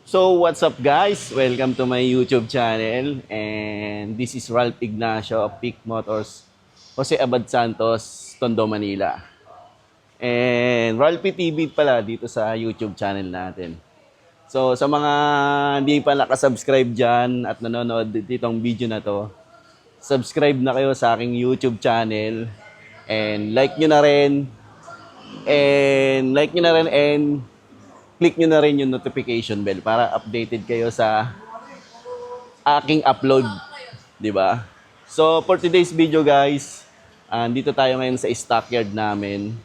So, what's up guys? Welcome to my YouTube channel and this is Ralph Ignacio of Peak Motors, Jose Abad Santos, Tondo, Manila. And Ralphie TV pala dito sa YouTube channel natin. So, sa mga hindi pa nakasubscribe dyan at nanonood ditong video na to, subscribe na kayo sa aking YouTube channel and like nyo na rin and click nyo na rin yung notification bell para updated kayo sa aking upload, di ba? So, for today's video guys, dito tayo ngayon sa stockyard namin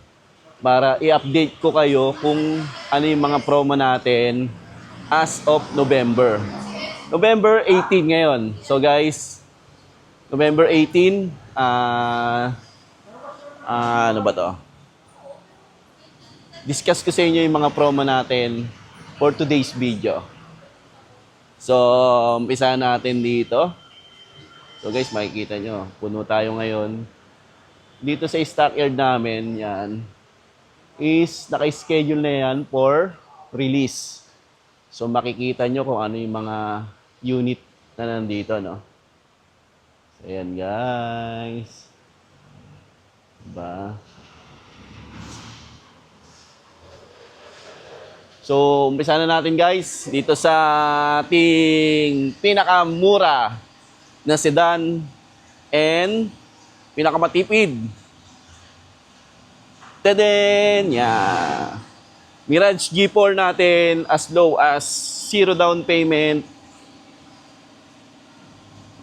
para i-update ko kayo kung ano yung mga promo natin as of November. November 18 ngayon. So guys, November 18, ano ba to? Discuss ko sa inyo yung mga promo natin for today's video. So, umpisa natin dito. So guys, makikita nyo, puno tayo ngayon. Dito sa stockyard namin, yan, is naka-schedule na yan for release. So, makikita nyo kung ano yung mga unit na nandito, no? So, yan guys. Diba? So, umpisa na natin guys dito sa ating pinakamura na sedan and pinakamatipid. Tadaan! Yeah. Mirage G4 natin as low as 0 down payment.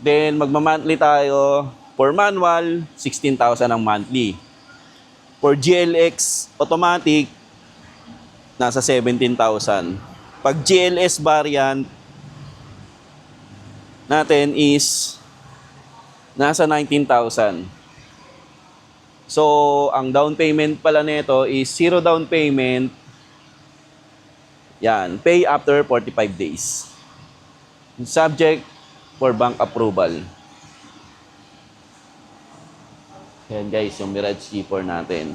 Then, magmamonthly tayo. For manual, 16,000 ang monthly. For GLX automatic, nasa 17,000. Pag GLS variant natin is nasa 19,000. So, ang down payment pala nito is 0 down payment. Yan, pay after 45 days. Subject for bank approval. Yan guys, yung Mirage G4 natin.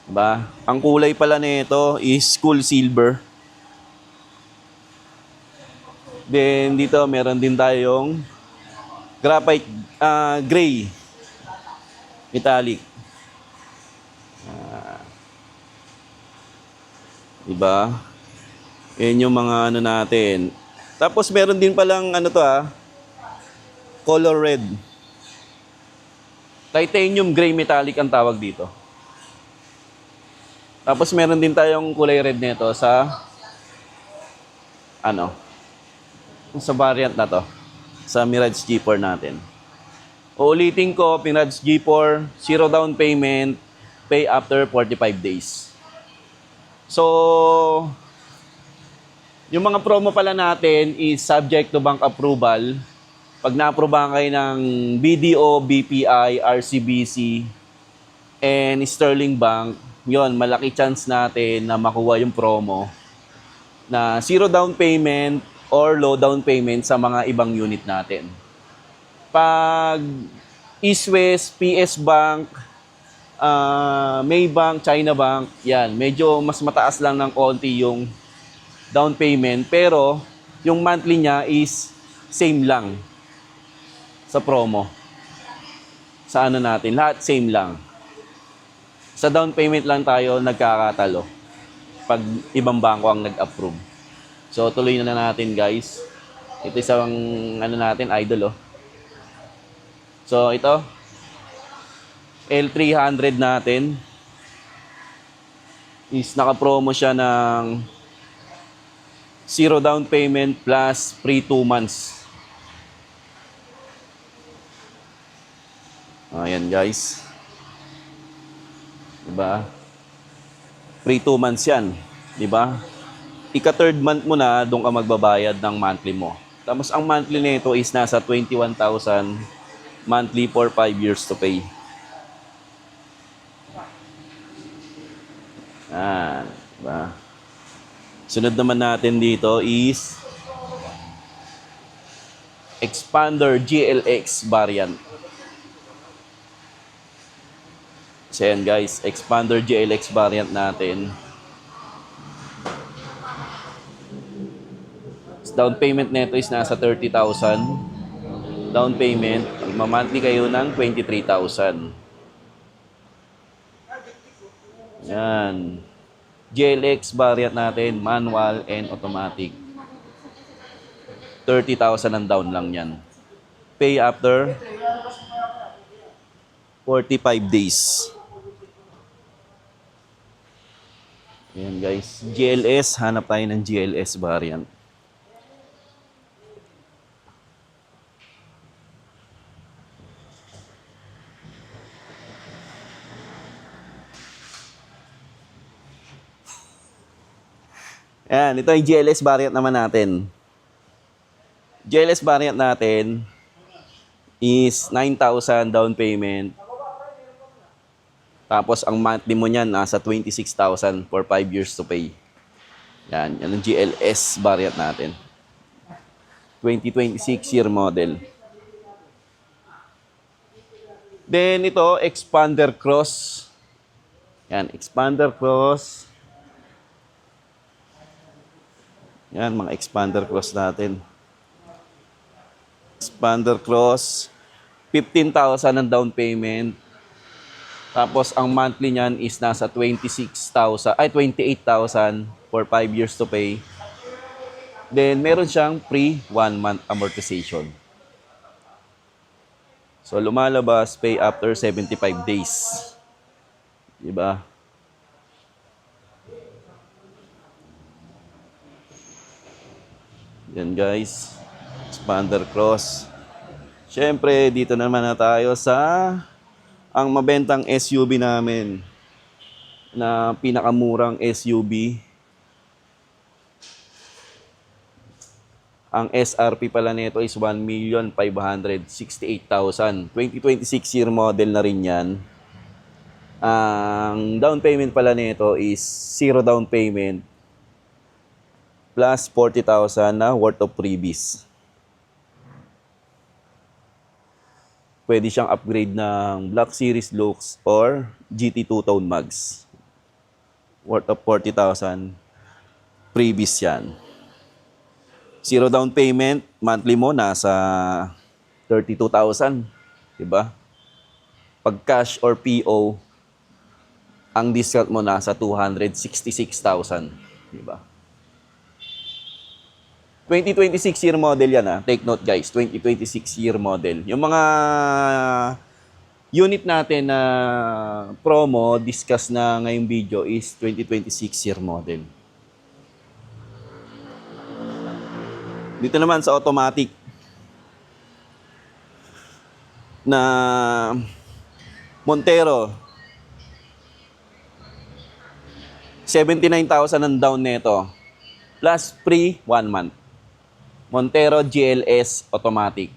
Diba? Ang kulay pala nito is cool silver. Then dito meron din tayong graphite gray metallic. Diba? Yan yung mga ano natin. Tapos meron din palang ano to color red. Titanium gray metallic ang tawag dito. Tapos meron din tayong kulay red nito sa sa variant na to, sa Mirage G4 natin. Uulitin ko, Mirage G4, 0 down payment, pay after 45 days. So, yung mga promo pala natin is subject to bank approval. Pag na-aprobahan kayo ng BDO, BPI, RCBC, and Sterling Bank, yon, malaki chance natin na makuha yung promo na 0 down payment or low down payment sa mga ibang unit natin. Pag East West, PS Bank, Maybank, China Bank, yan, medyo mas mataas lang ng konti yung down payment, pero yung monthly niya is same lang sa promo. Sa ano natin, lahat same lang. Sa down payment lang tayo nagkakatalo pag ibang bangko ang nag-approve. So, tuloy na natin guys. Ito isang ano natin, idol So, ito. L300 natin. Is naka-promo siya ng 0 down payment plus free 2 months. Ayan guys. Diba? Free 2 months yan. Diba? Ika-third month mo na, doon ka magbabayad ng monthly mo. Tapos ang monthly nito is nasa 21,000 monthly for 5 years to pay. Diba? Sunod naman natin dito is Expander GLX variant. So yan guys, Expander GLX variant natin. Down payment nito is nasa 30,000. Down payment, magmamonthly kayo ng 23,000. Yan. GLX variant natin, manual and automatic. 30,000 ang down lang yan. Pay after 45 days. Ayan guys, GLS, hanap tayo ng GLS variant. Ayan, ito yung GLS variant naman natin. GLS variant natin is 9,000 down payment. Tapos ang monthly mo niyan nasa 26,000 for 5 years to pay. Yan ang GLS variant natin. 2026 year model. Then ito, Expander Cross. Yan, Expander Cross. Yan, mga Expander Cross natin. Expander Cross, 15,000 ang down payment. Tapos ang monthly niyan is nasa 28,000 for 5 years to pay. Then meron siyang free 1 month amortization. So lumalabas pay after 75 days. Diba? Yan guys. Expander Cross. Siyempre, dito naman na tayo sa ang mabentang SUV namin na pinakamurang SUV. Ang SRP pala nito is 1,568,000. 2026 year model na rin yan. Ang down payment pala nito is 0 down payment plus 40,000 na worth of freebies. Pwede siyang upgrade ng Black Series looks or GT two-tone mags. Worth of 40,000. Freebies yan. 0 down payment, monthly mo nasa 32,000. Diba? Pag cash or PO, ang discount mo nasa 266,000. Diba? 2026 year model yan . Take note guys, 2026 year model. Yung mga unit natin na promo, discuss na ngayong video is 2026 year model. Dito naman sa automatic na Montero, 79,000 ang down nito plus free 1 month. Montero GLS automatic.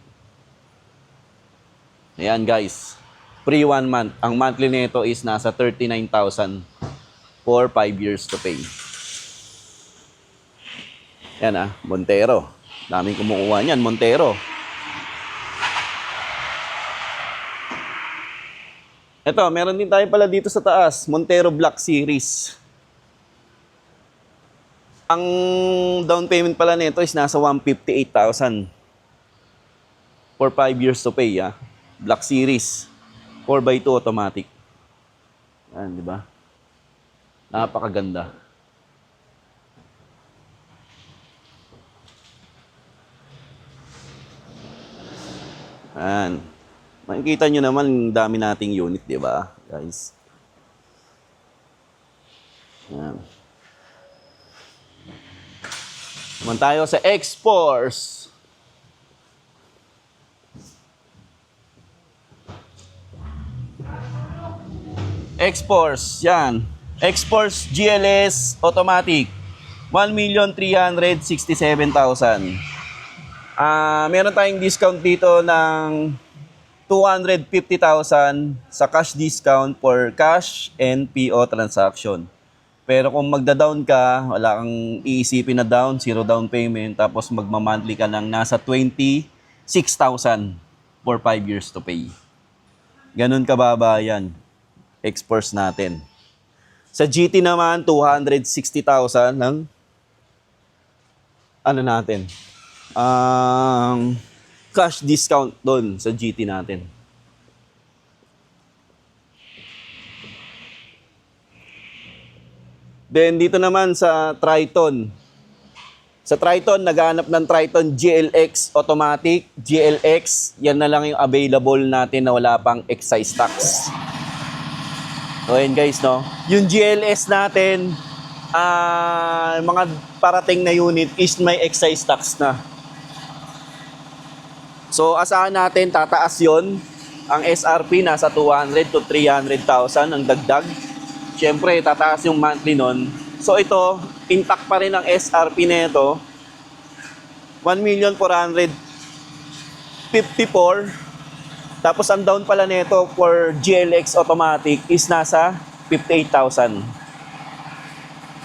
Ayan guys. Free 1 month. Ang monthly nito is nasa 39,000 for 5 years to pay. Yan Montero. Daming kumukuha niyan, Montero. Ito, meron din tayo pala dito sa taas. Montero Black Series. Ang down payment pala nito is nasa 158,000 for 5 years to pay. Black Series 4x2 automatic. Yan, di ba? Napakaganda. Yan. Makikita nyo naman dami nating unit, di ba, guys? Yan. Naman tayo sa X-Force. X-Force, yan. X-Force GLS automatic. 1,367,000. Meron tayong discount dito ng 250,000 sa cash discount for cash and PO transaction. Pero kung magda-down ka, wala kang iisipin na down, 0 down payment, tapos magma-monthly ka ng nasa 26,000 for 5 years to pay. Ganun kababa yan. X-Force natin. Sa GT naman, 260,000 ng ano natin, ang cash discount doon sa GT natin. Then dito naman sa Triton. Sa Triton, naghahanap ng Triton GLX automatic, GLX, yan na lang yung available natin na wala pang excise tax. So yun guys, no? Yung GLS natin, mga parating na unit is may excise tax na. So asahan natin, tataas yon. Ang SRP nasa 200 to 300,000 ang dagdag. Siyempre, tataas yung monthly nun. So ito, intact pa rin ang SRP nito. 1,454,000. Tapos ang down pala nito for GLX automatic is nasa 58,000.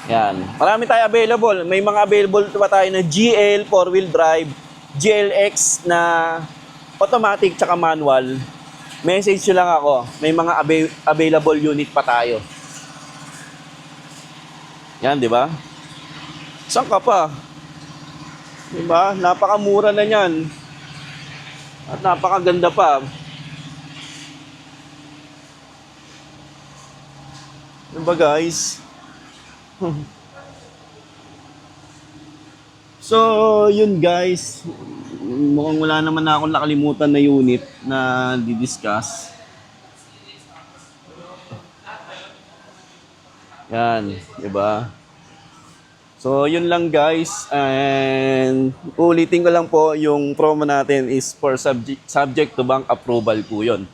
Yan. Marami tayo available. May mga available pa tayo na GL 4-wheel drive, GLX na automatic tsaka manual. Message nyo lang ako. May mga available unit pa tayo. Yan, di ba? Saan ka pa? Di ba? Napakamura na yan. At napakaganda pa. Di ba, guys? So, yun guys. Mukhang wala naman na akong nakalimutan na unit na di-discuss. Yan, di ba? So, yun lang guys. And ulitin ko lang po, yung promo natin is for subject to bank approval po yun.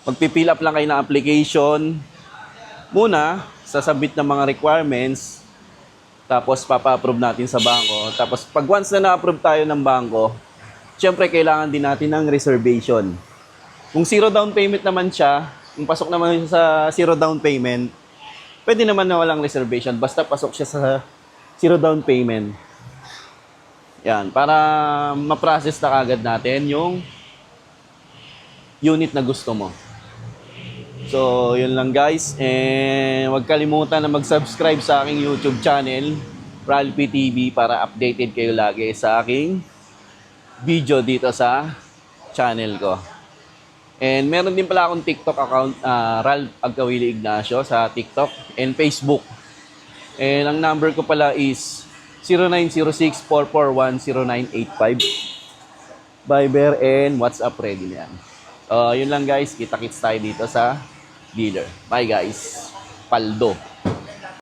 Magpipill up lang kayo ng application. Muna, sasabit ng mga requirements. Tapos, papa-approve natin sa bangko. Tapos, pag once na na-approve tayo ng bangko, syempre, kailangan din natin ng reservation. Kung zero down payment naman siya, kung pasok naman siya sa zero down payment, pwede naman na walang reservation. Basta pasok siya sa zero down payment. Yan, para ma-process na kagad natin yung unit na gusto mo. So, yun lang guys. And huwag kalimutan na mag-subscribe sa aking YouTube channel, Ralphie TV, para updated kayo lagi sa aking video dito sa channel ko. And meron din pala akong TikTok account, Ralph Agkawili Ignacio sa TikTok and Facebook. And ang number ko pala is 0906-441-0985. Viber and WhatsApp ready na yan. Yun lang guys, kita-kits tayo dito sa dealer. Bye guys. Paldo.